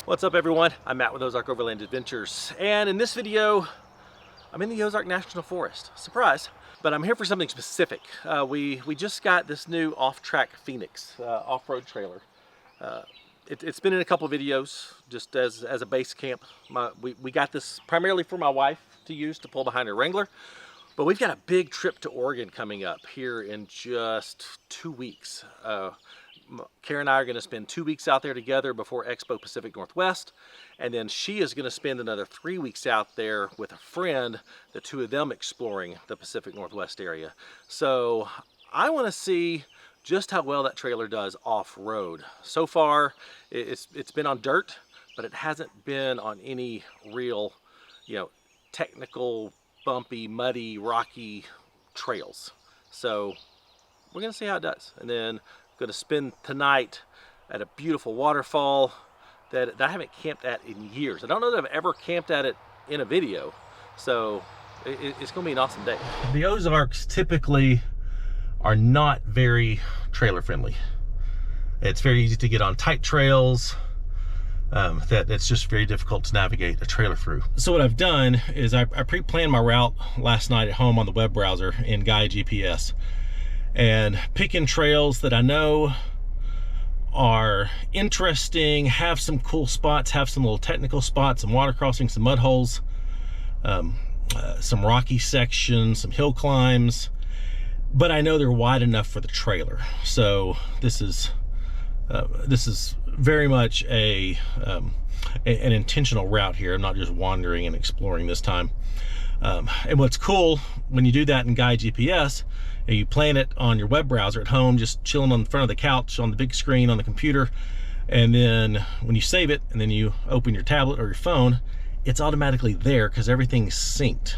What's up everyone? I'm Matt with Ozark Overland Adventures, and in this video I'm in the Ozark National Forest. Surprise! But I'm here for something specific. We just got this new Offtrax Feenix off-road trailer. It's been in a couple of videos just as a base camp. We got this primarily for my wife to use to pull behind her Wrangler, but we've got a big trip to Oregon coming up here in just 2 weeks. Kara and I are going to spend 2 weeks out there together before Expo Pacific Northwest, and then she is going to spend another 3 weeks out there with a friend, the two of them exploring the Pacific Northwest area. So I want to see just how well that trailer does off-road. So far it's been on dirt, but it hasn't been on any real, technical, bumpy, muddy, rocky trails. So we're going to see how it does, and then going to spend tonight at a beautiful waterfall that I haven't camped at in years. I don't know that I've ever camped at it in a video, so it's going to be an awesome day. The Ozarks typically are not very trailer friendly. It's very easy to get on tight trails that it's just very difficult to navigate a trailer through. So what I've done is I pre-planned my route last night at home on the web browser in Guide GPS, and picking trails that I know are interesting, have some cool spots, have some little technical spots, some water crossings, some mud holes, some rocky sections, some hill climbs, but I know they're wide enough for the trailer. So this is very much an intentional route here. I'm not just wandering and exploring this time. And what's cool when you do that in Guide GPS, and you plan it on your web browser at home, just chilling on the front of the couch on the big screen on the computer, and then when you save it and then you open your tablet or your phone, it's automatically there because everything's synced.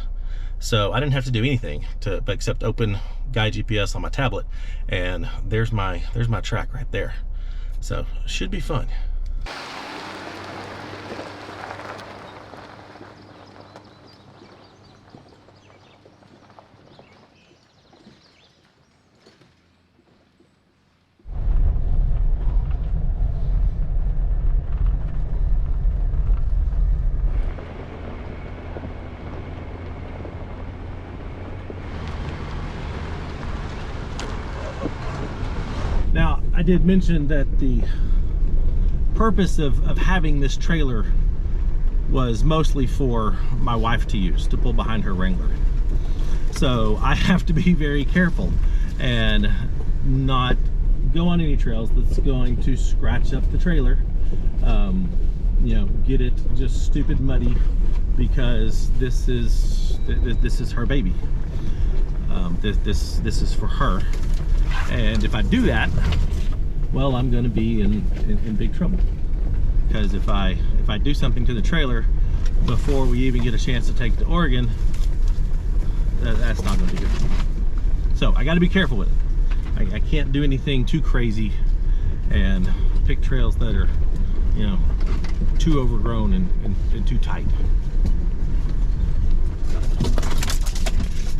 So I didn't have to do anything except open Guide GPS on my tablet, and there's my track right there. So it should be fun. Now, I did mention that the purpose of having this trailer was mostly for my wife to use, to pull behind her Wrangler. So I have to be very careful and not go on any trails that's going to scratch up the trailer, get it just stupid muddy, because this is her baby. This is for her. And if I do that, well, I'm going to be in big trouble, because if I do something to the trailer before we even get a chance to take it to Oregon, that's not going to be good. So I got to be careful with it. I can't do anything too crazy and pick trails that are, too overgrown and too tight,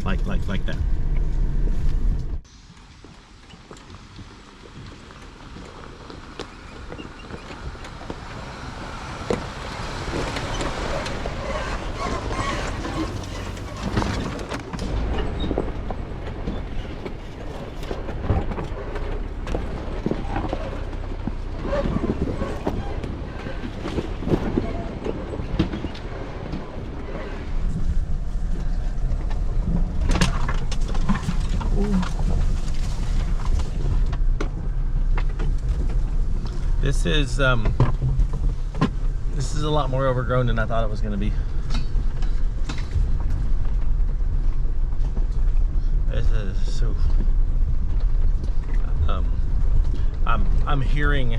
like that. This is a lot more overgrown than I thought it was going to be. This is so. I'm hearing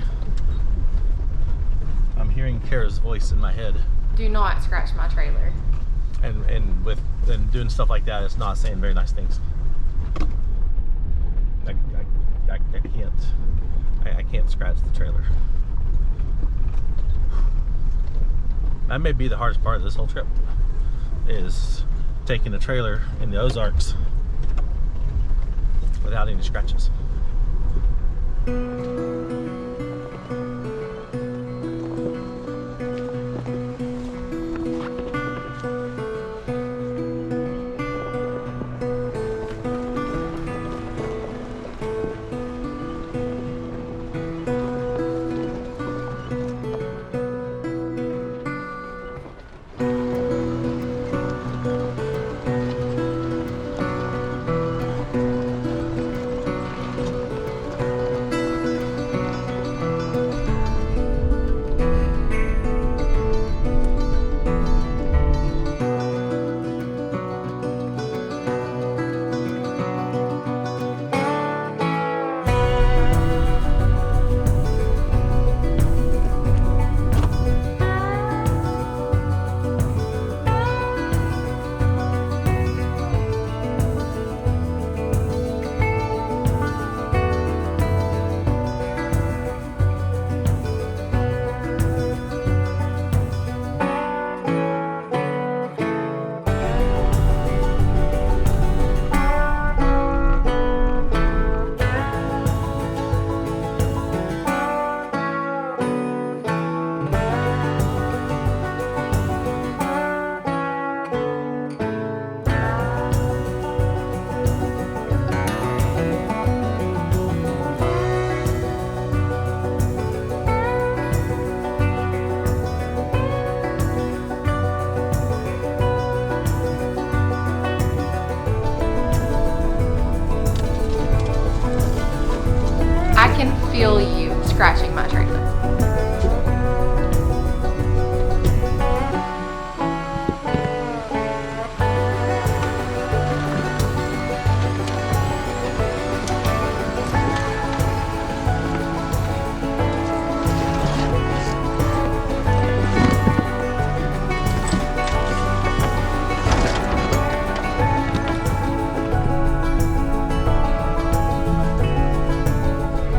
Kara's voice in my head. Do not scratch my trailer. And doing stuff like that, it's not saying very nice things. I can't scratch the trailer. That may be the hardest part of this whole trip, is taking a trailer in the Ozarks without any scratches.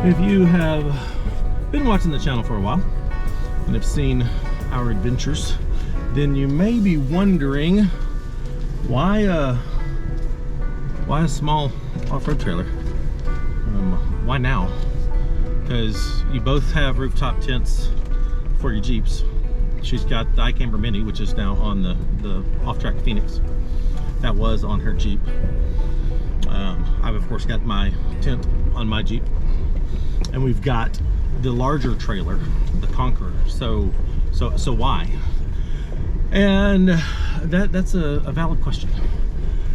If you have been watching the channel for a while and have seen our adventures, then you may be wondering why a small off-road trailer? Why now? Because you both have rooftop tents for your Jeeps. She's got the iCamber Mini, which is now on the Offtrax Feenix. That was on her Jeep. I've of course got my tent on my Jeep, and we've got the larger trailer, the Conqueror. So why? And that's a valid question.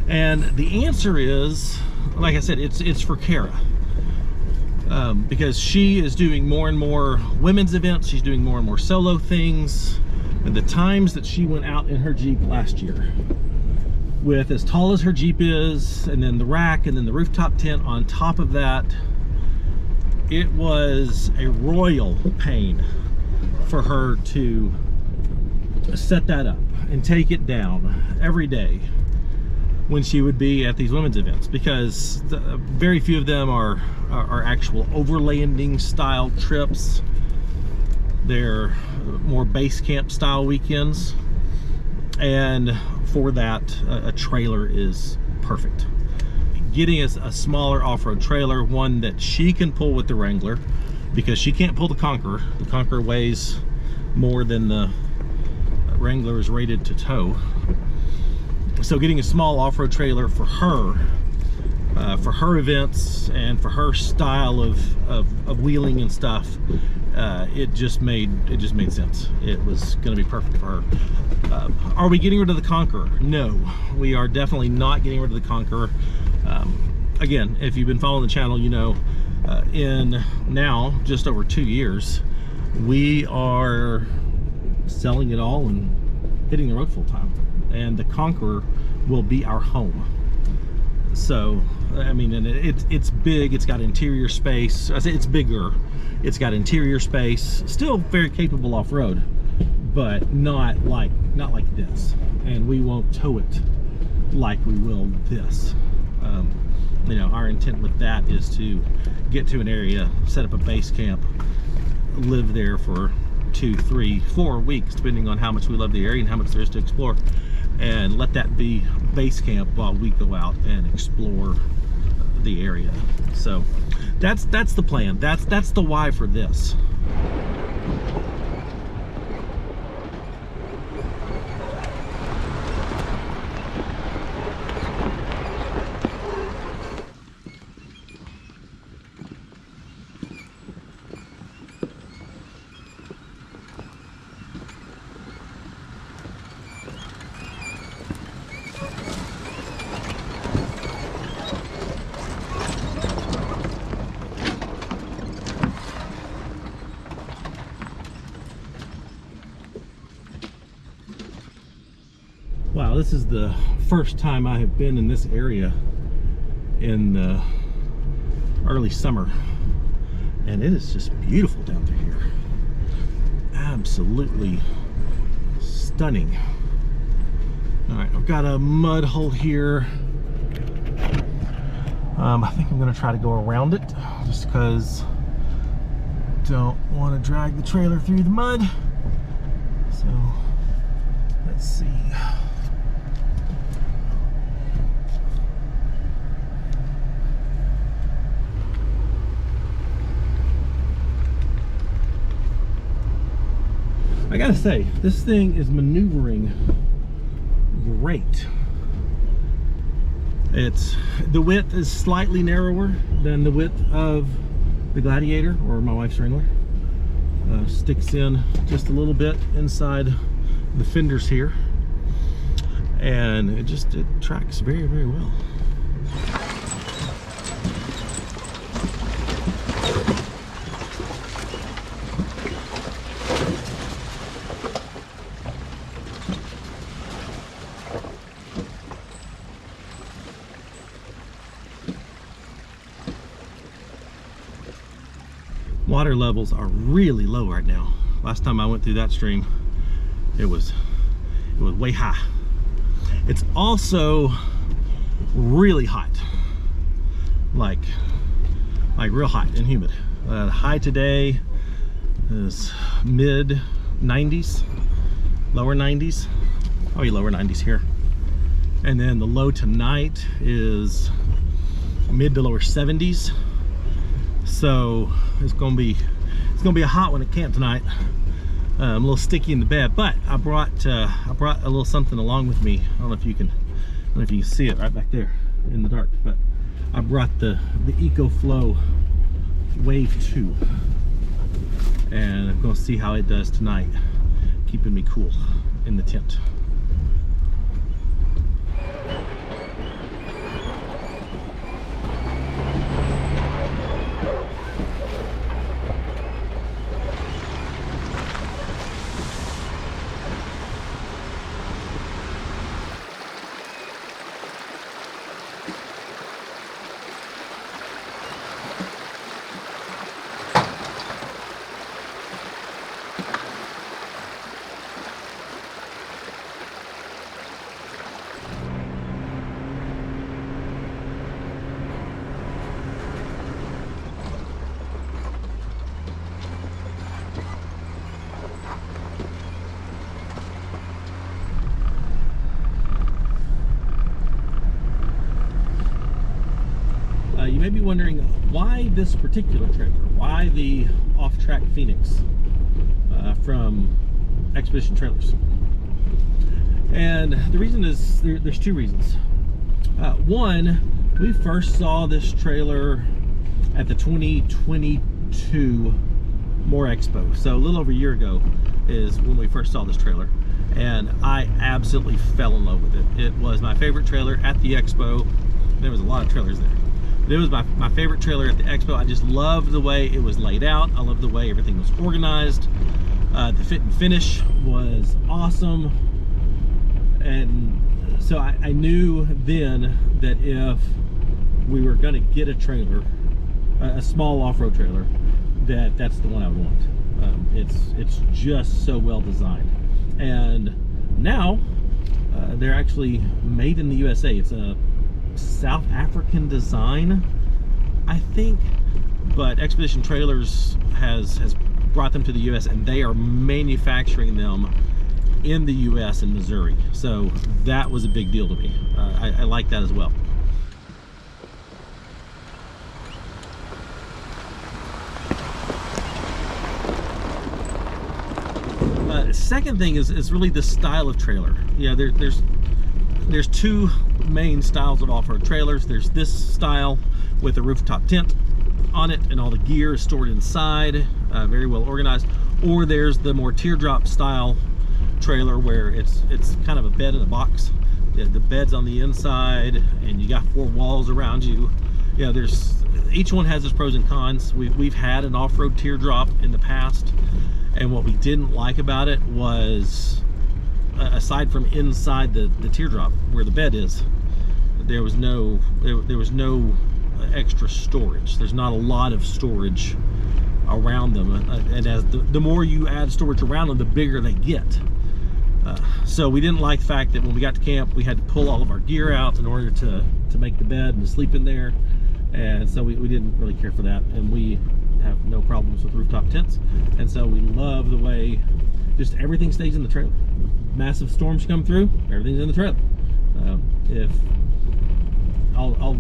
And the answer is, like I said, it's for Kara. Because she is doing more and more women's events. She's doing more and more solo things. And the times that she went out in her Jeep last year, with as tall as her Jeep is, and then the rack, and then the rooftop tent on top of that, it was a royal pain for her to set that up and take it down every day when she would be at these women's events, because very few of them are actual overlanding style trips. They're more base camp style weekends, and for that a trailer is perfect. Getting a smaller off-road trailer, one that she can pull with the Wrangler, because she can't pull the Conqueror. The Conqueror weighs more than the Wrangler is rated to tow. So getting a small off-road trailer for her events and for her style of wheeling and stuff, it just made sense. It was going to be perfect for her. Are we getting rid of the Conqueror? No, we are definitely not getting rid of the Conqueror. Again, if you've been following the channel, you know, in now just over 2 years, we are selling it all and hitting the road full time, and the Conqueror will be our home. So I mean, and it's big. It's got interior space. I say it's bigger. It's got interior space. Still very capable off-road, but not like this. And we won't tow it like we will this. You know, our intent with that is to get to an area, set up a base camp, live there for 2, 3, 4 weeks, depending on how much we love the area and how much there is to explore, and let that be base camp while we go out and explore the area. So that's the plan. That's the why for this. Wow, this is the first time I have been in this area in the early summer, and it is just beautiful down through here. Absolutely stunning. All right, I've got a mud hole here. I think I'm gonna try to go around it just because don't want to drag the trailer through the mud. So let's see. I gotta say, this thing is maneuvering great. The width is slightly narrower than the width of the Gladiator or my wife's Wrangler. Sticks in just a little bit inside the fenders here, and it tracks very, very well. Water levels are really low right now. Last time I went through that stream, it was way high. It's also really hot, like real hot and humid. The high today is mid 90s, lower 90s, probably lower 90s here. And then the low tonight is mid to lower 70s. So it's gonna be a hot one at camp tonight. I'm a little sticky in the bed, but I brought a little something along with me. I don't know if you can see it right back there in the dark, but I brought the EcoFlow Wave 2, and I'm gonna see how it does tonight, keeping me cool in the tent. You may be wondering why this particular trailer, why the Offtrax Feenix from Expedition Trailers. And the reason is, there's two reasons. One, we first saw this trailer at the 2022 More Expo. So a little over a year ago is when we first saw this trailer. And I absolutely fell in love with it. It was my favorite trailer at the expo. There was a lot of trailers there. It was my favorite trailer at the expo. I just loved the way it was laid out. I loved the way everything was organized. The fit and finish was awesome. And so I knew then that if we were gonna get a trailer, a small off-road trailer, that's the one I would want. It's just so well designed. And now they're actually made in the USA. It's a South African design, I think, but Expedition Trailers has brought them to the US, and they are manufacturing them in the US in Missouri. So that was a big deal to me. I like that as well. Second thing is really the style of trailer. Yeah, there's two main styles of off-road trailers. There's this style with a rooftop tent on it, and all the gear is stored inside, very well organized. Or there's the more teardrop style trailer where it's kind of a bed in a box. The bed's on the inside, and you got four walls around you. Yeah, each one has its pros and cons. We've had an off-road teardrop in the past, and what we didn't like about it was, aside from inside the teardrop where the bed is, there was no extra storage. There's not a lot of storage around them, and as the more you add storage around them, the bigger they get. So we didn't like the fact that when we got to camp, we had to pull all of our gear out in order to make the bed and to sleep in there, and so we didn't really care for that. And we have no problems with rooftop tents, and so we love the way just everything stays in the trailer. Massive storms come through, everything's in the trailer. If all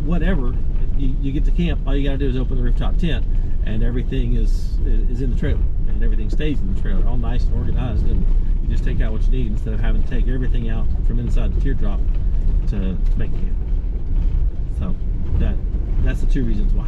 whatever, you get to camp, all you gotta do is open the rooftop tent, and everything is in the trailer, and everything stays in the trailer, all nice and organized, and you just take out what you need instead of having to take everything out from inside the teardrop to make camp. So that's the two reasons why.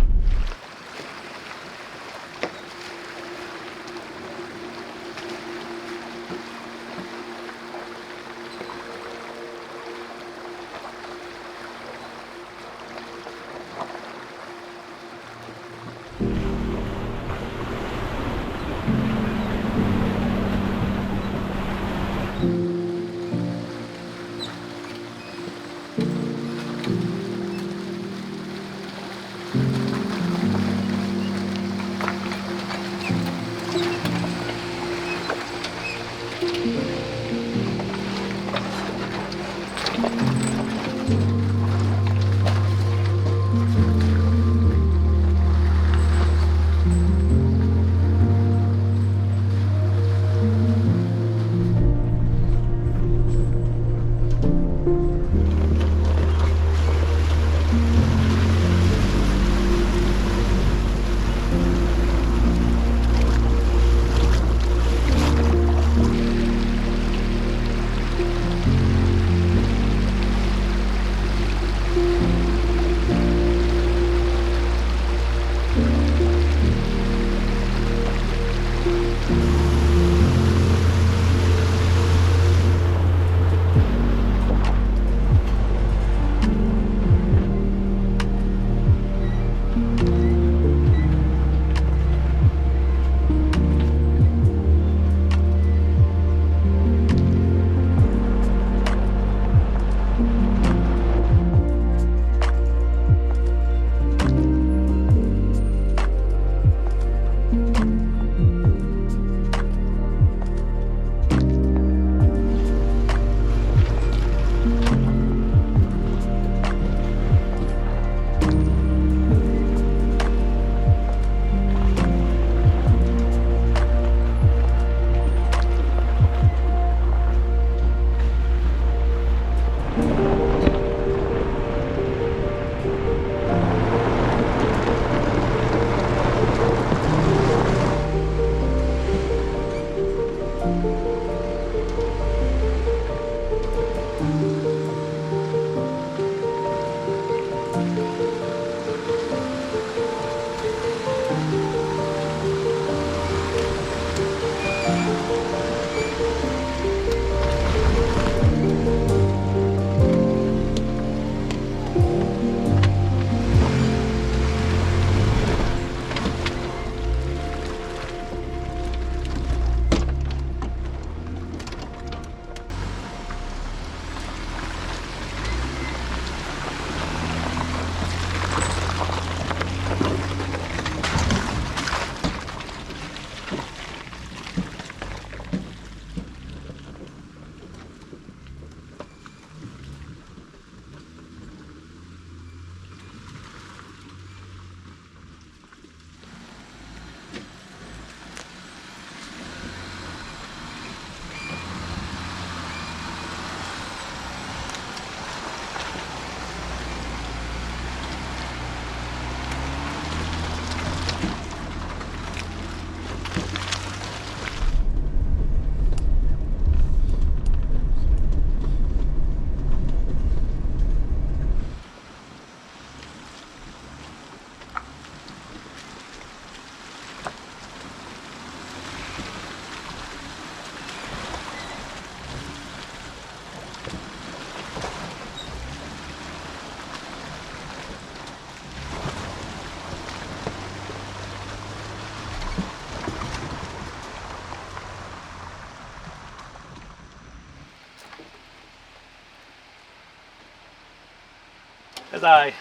as I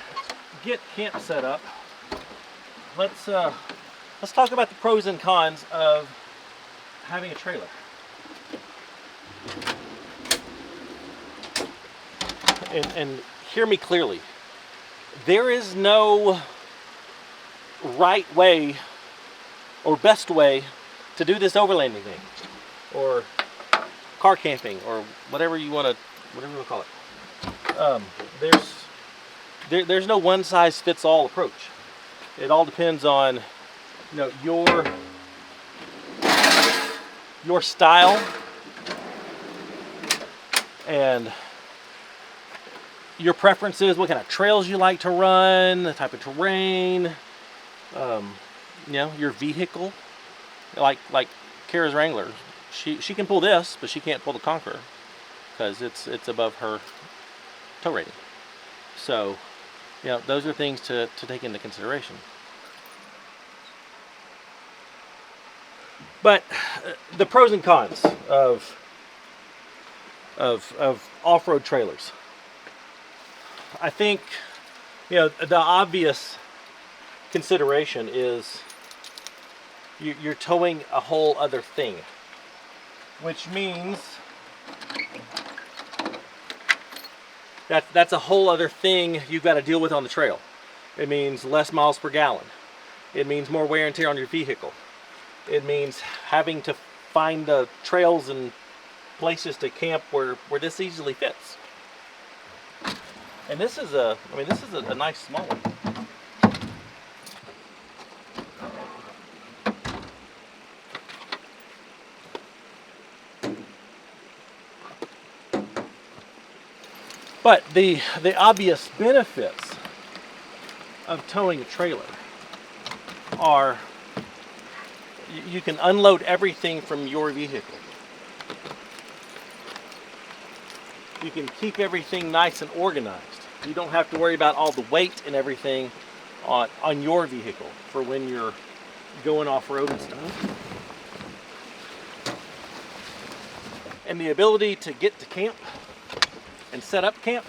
get camp set up, let's talk about the pros and cons of having a trailer. And hear me clearly. There is no right way or best way to do this overlanding thing, or car camping, or whatever you want to call it. There's no one size fits all approach. It all depends on, your style and your preferences, what kind of trails you like to run, the type of terrain, your vehicle. Like Kara's Wrangler, she can pull this, but she can't pull the Conqueror because it's above her tow rating. So, those are things to take into consideration. But the pros and cons of off-road trailers. I think, the obvious consideration is you're towing a whole other thing, which means that's a whole other thing you've got to deal with on the trail. It means less miles per gallon. It means more wear and tear on your vehicle. It means having to find the trails and places to camp where this easily fits. And this is a nice small one. But the obvious benefits of towing a trailer are you can unload everything from your vehicle. You can keep everything nice and organized. You don't have to worry about all the weight and everything on your vehicle for when you're going off-road and stuff. And the ability to get to camp and set up camp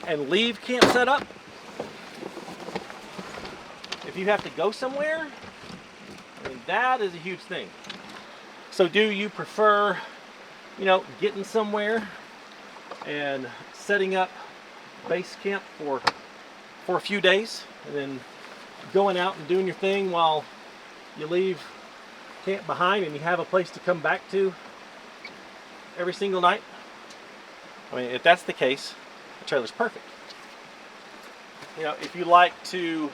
and leave camp set up. If you have to go somewhere, that is a huge thing. So do you prefer, getting somewhere and setting up base camp for a few days and then going out and doing your thing while you leave camp behind and you have a place to come back to every single night? If that's the case, the trailer's perfect. If you like to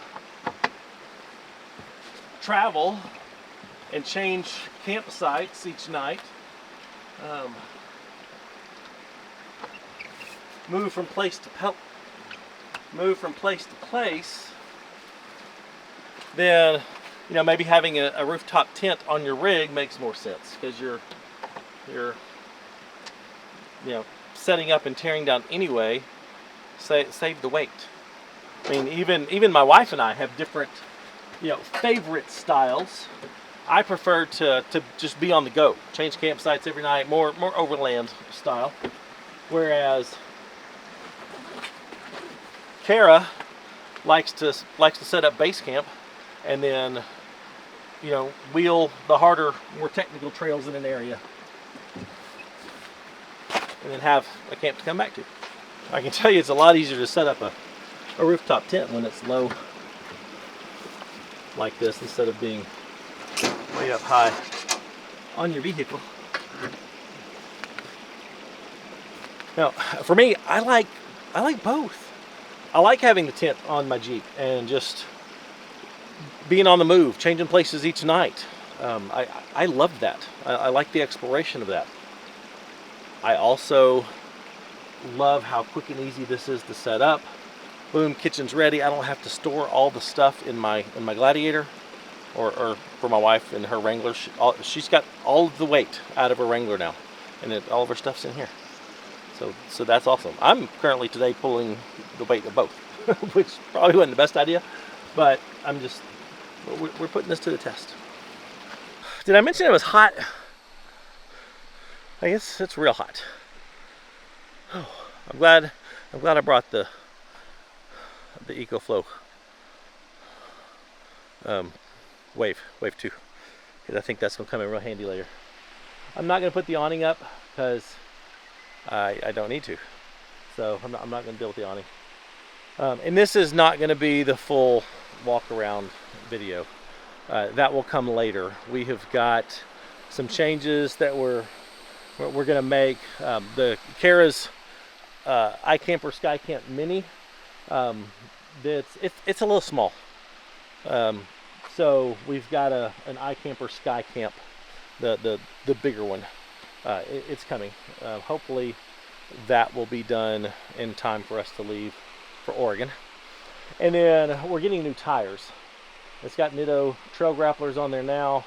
travel and change campsites each night, move from place to place, then maybe having a rooftop tent on your rig makes more sense because you're setting up and tearing down anyway. Save the weight. Even my wife and I have different favorite styles. I prefer to just be on the go, change campsites every night, more overland style. Whereas Kara likes to set up base camp and then wheel the harder, more technical trails in an area and then have a camp to come back to. I can tell you it's a lot easier to set up a rooftop tent when it's low like this instead of being way up high on your vehicle. Now, for me, I like both. I like having the tent on my Jeep and just being on the move, changing places each night. I love that. I like the exploration of that. I also love how quick and easy this is to set up. Boom, kitchen's ready. I don't have to store all the stuff in my Gladiator, or for my wife in her Wrangler. She's got all of the weight out of her Wrangler now, and all of her stuff's in here. So that's awesome. I'm currently today pulling the weight of both, which probably wasn't the best idea, but we're putting this to the test. Did I mention it was hot? I guess it's real hot. Oh, I'm glad I'm glad I brought the EcoFlow wave 2, because I think that's going to come in real handy later. I'm not going to put the awning up because I don't need to, so I'm not going to deal with the awning. And this is not going to be the full walk around video. That will come later. We have got some changes that we're going to make. The Kara's iCamper SkyCamp Mini, it's a little small. So we've got an iCamper SkyCamp, the bigger one. It's coming. Hopefully that will be done in time for us to leave for Oregon. And then we're getting new tires. It's got Nitto Trail Grapplers on there now.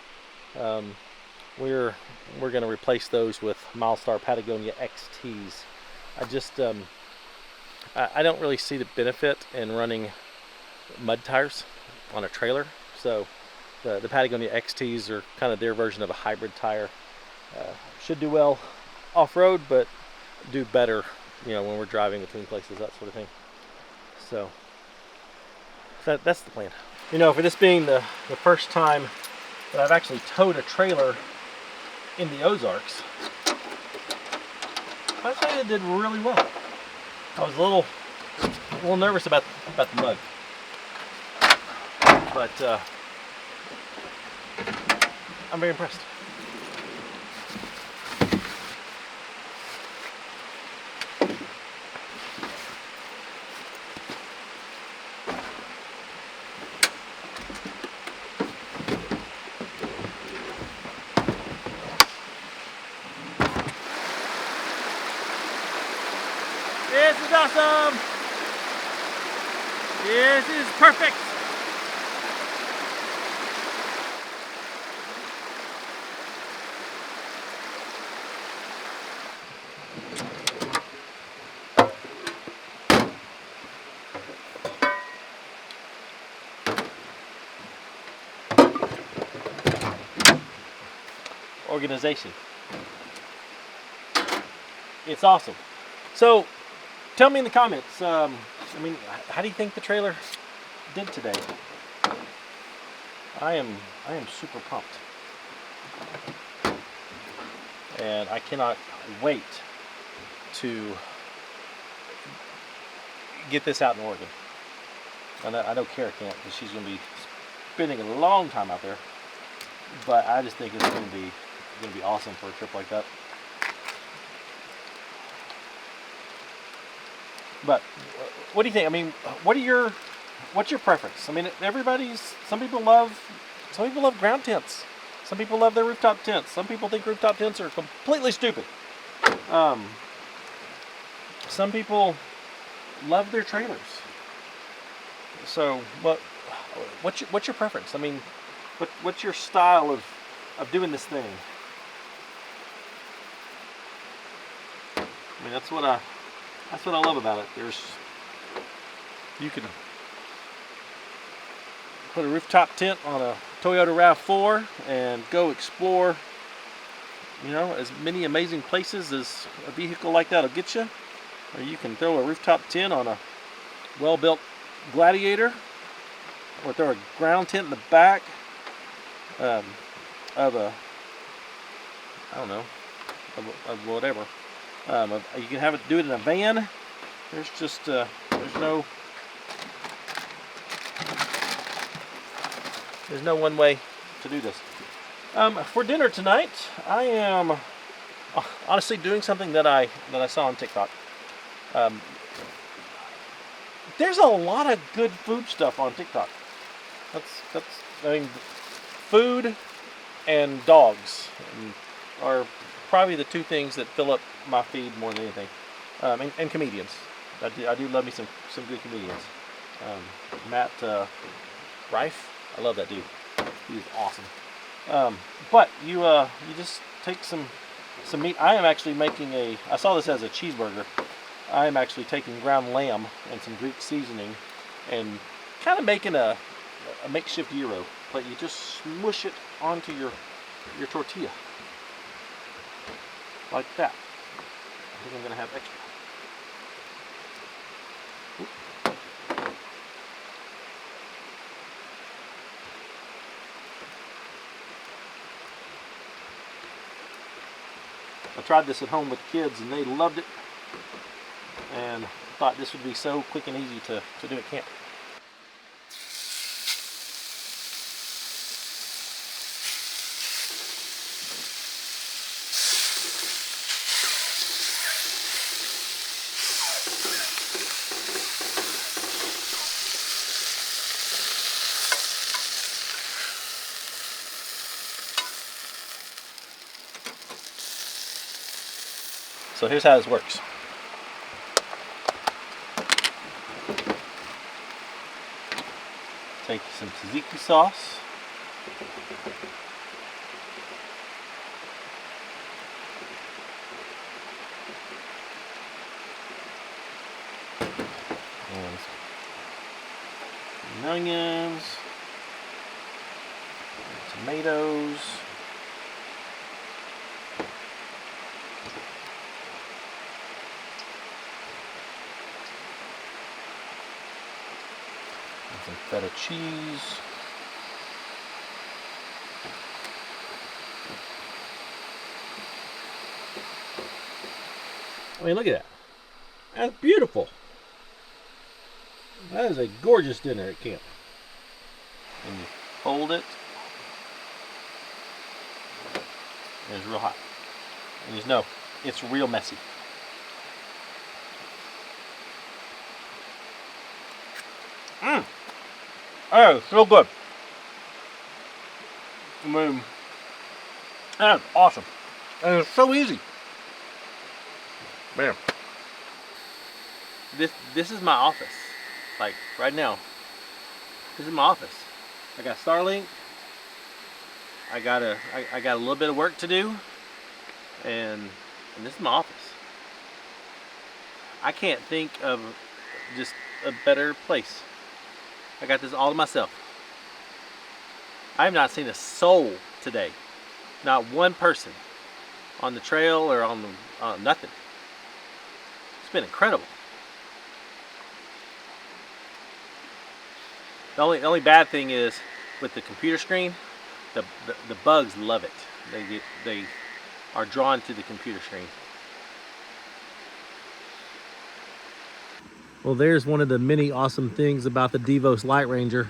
We're going to replace those with Milestar Patagonia XTs. I don't really see the benefit in running mud tires on a trailer. So the Patagonia XTs are kind of their version of a hybrid tire. Should do well off-road, but do better, when we're driving between places, that sort of thing. So that's the plan. For this being the first time that I've actually towed a trailer in the Ozarks, I think it did really well. I was a little nervous about the mud, but I'm very impressed. This is awesome! This is perfect! Organization. It's awesome. So, tell me in the comments, how do you think the trailer did today? I am super pumped. And I cannot wait to get this out in Oregon. I know Kara can't, because she's going to be spending a long time out there. But I just think it's going to be awesome for a trip like that. But what do you think? What's your preference? Some people love ground tents. Some people love their rooftop tents. Some people think rooftop tents are completely stupid. Some people love their trailers. So, what's your preference? What's your style of doing this thing? That's what I love about it. You can put a rooftop tent on a Toyota RAV4 and go explore, as many amazing places as a vehicle like that will get you. Or you can throw a rooftop tent on a well-built Gladiator, or throw a ground tent in the back of whatever. You can do it in a van. There's no one way to do this. For dinner tonight, I am honestly doing something that I saw on TikTok. There's a lot of good food stuff on TikTok. Food and dogs are probably the two things that fill up my feed more than anything. And comedians. I do love me some good comedians. Matt Rife, I love that dude. He is awesome. But you just take some meat. I am actually making I saw this as a cheeseburger. I am actually taking ground lamb and some Greek seasoning and kind of making a makeshift gyro. But you just smush it onto your tortilla. Like that. I think I'm going to have extra. tried this at home with kids and they loved it, and thought this would be so quick and easy to do at camp. So here's how this works. Take some tzatziki sauce. And some onions. Tomatoes. Some feta cheese. I mean, look at that. That's beautiful. That is a gorgeous dinner at camp. And you fold it. And it's real hot. And you just know it's real messy. Mmm. Oh, so good. I mean, that's awesome. And it's so easy. Man. This is my office. Like, right now. This is my office. I got Starlink. I got a little bit of work to do. And this is my office. I can't think of just a better place. I got this all to myself. I have not seen a soul today. Not one person on the trail or on the, nothing. It's been incredible. The only bad thing is with the computer screen, the bugs love it. They are drawn to the computer screen. Well, there's one of the many awesome things about the Devos Light Ranger.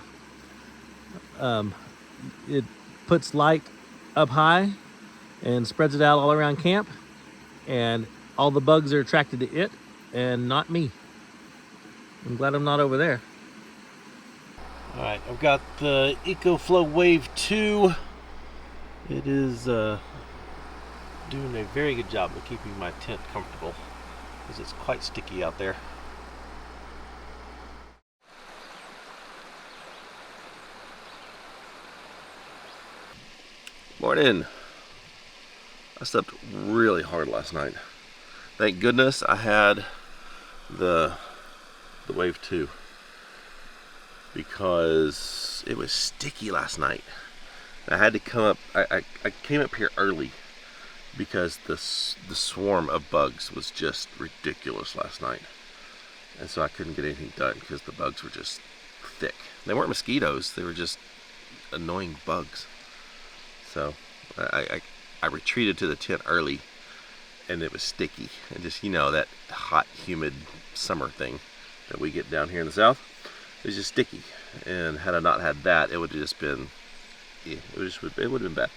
It puts light up high and spreads it out all around camp, and all the bugs are attracted to it and not me. I'm glad I'm not over there. All right, I've got the EcoFlow Wave 2. It is doing a very good job of keeping my tent comfortable because it's quite sticky out there. Morning. I slept really hard last night. Thank goodness I had the Wave 2 because it was sticky last night. I had to come up. I came up here early because the swarm of bugs was just ridiculous last night, and so I couldn't get anything done because the bugs were just thick. They weren't mosquitoes. They were just annoying bugs. So I retreated to the tent early, and it was sticky, and just, you know, that hot, humid summer thing that we get down here in the south. It was just sticky, and had I not had that, it would have just been, it would have been bad.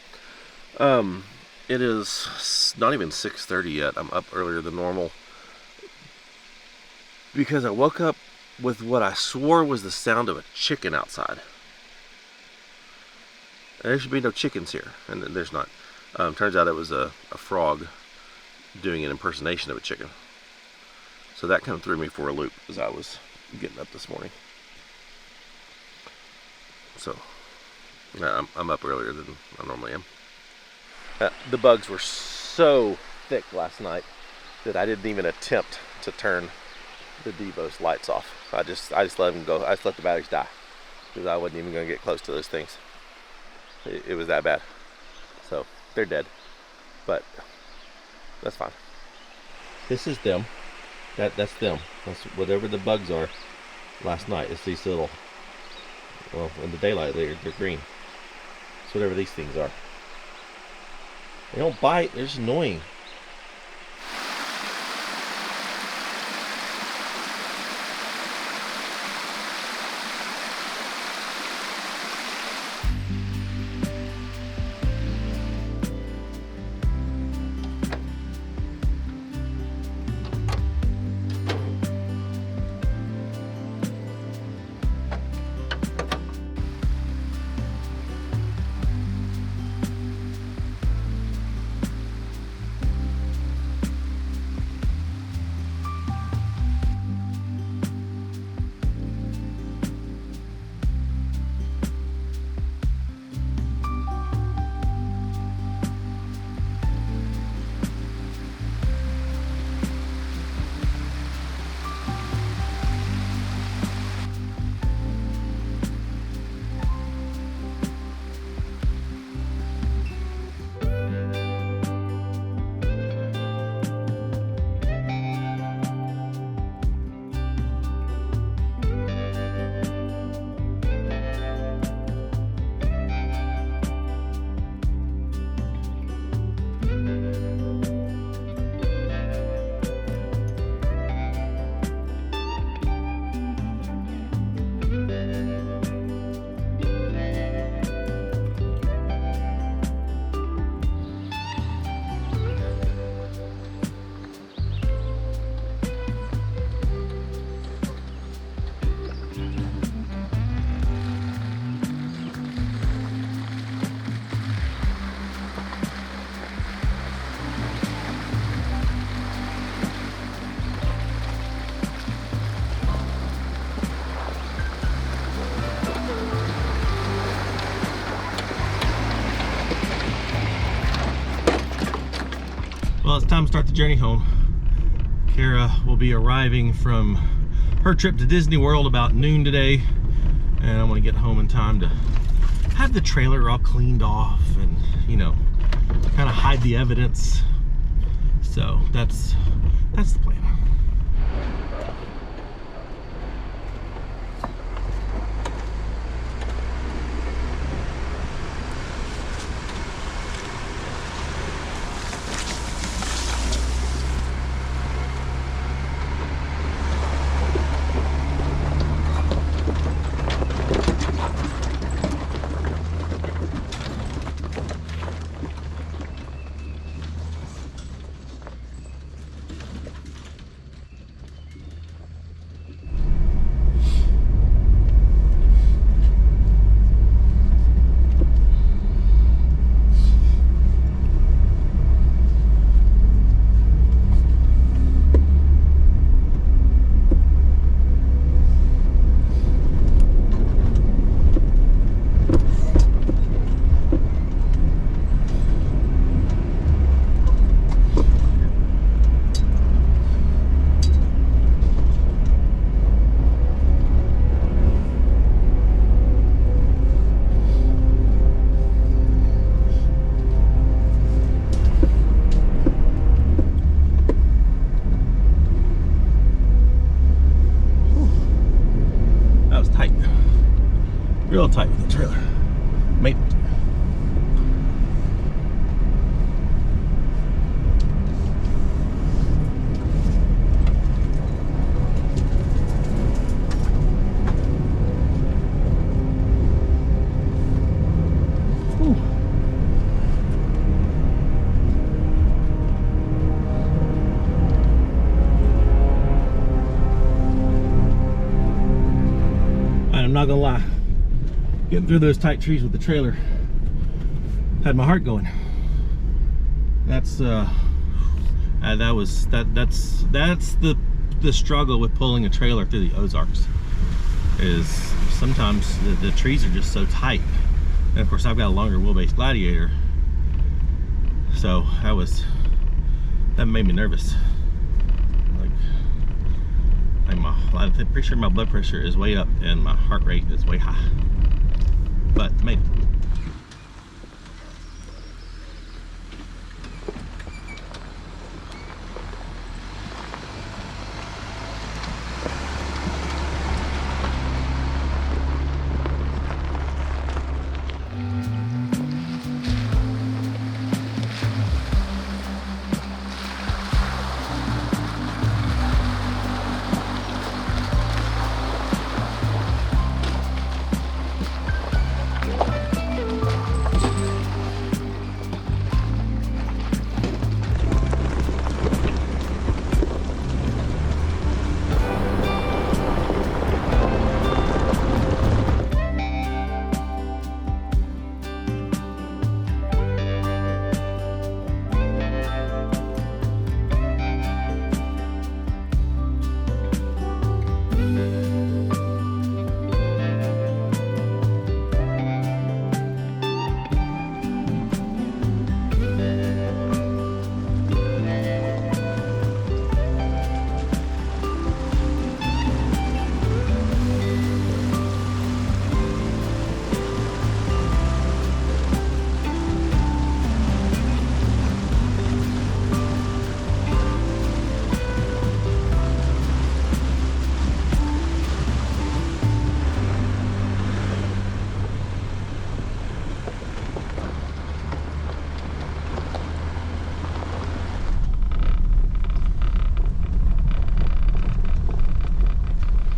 It is not even 6:30 yet. I'm up earlier than normal because I woke up with what I swore was the sound of a chicken outside. There should be no chickens here, and there's not. Turns out it was a frog doing an impersonation of a chicken. So that kind of threw me for a loop as I was getting up this morning. So I'm up earlier than I normally am. The bugs were so thick last night that I didn't even attempt to turn the Devos lights off. I just let them go. I just let the batteries die because I wasn't even going to get close to those things. It was that bad. So they're dead, but that's fine. This is them. That's them. That's whatever the bugs are. Last night, it's these little. Well, in the daylight, they're green. It's whatever these things are. They don't bite. They're just annoying. time to start the journey home. Kara will be arriving from her trip to Disney World about noon today, and I want to get home in time to have the trailer all cleaned off and, you know, kind of hide the evidence. So that's the plan. Real tight with the trailer. Mate. I'm not gonna lie. Getting through those tight trees with the trailer had my heart going. That's the struggle with pulling a trailer through the Ozarks. Is sometimes the trees are just so tight, and of course I've got a longer wheelbase Gladiator, so that made me nervous. I'm pretty sure my blood pressure is way up and my heart rate is way high. But made it.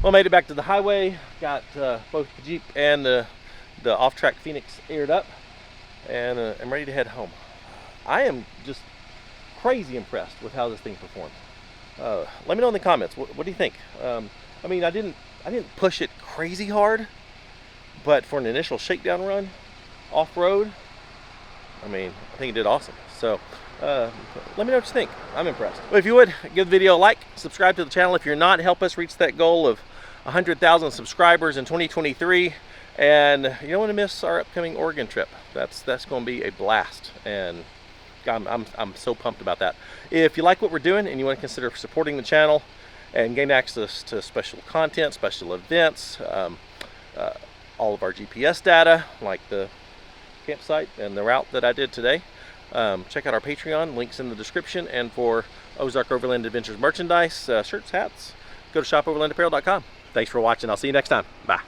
Well, made it back to the highway, got both the Jeep and the Offtrax Feenix aired up, and I'm ready to head home. I am just crazy impressed with how this thing performed. Let me know in the comments, what do you think? I mean, I didn't push it crazy hard, but for an initial shakedown run, off-road, I mean, I think it did awesome. So let me know what you think. I'm impressed. Well, if you would, give the video a like, subscribe to the channel if you're not, help us reach that goal of 100,000 subscribers in 2023. And you don't want to miss our upcoming Oregon trip. That's going to be a blast. And I'm so pumped about that. If you like what we're doing and you want to consider supporting the channel and gain access to special content, special events, all of our GPS data, like the campsite and the route that I did today, check out our Patreon, links in the description. And for Ozark Overland Adventures merchandise, shirts, hats, go to shopoverlandapparel.com. Thanks for watching. I'll see you next time. Bye.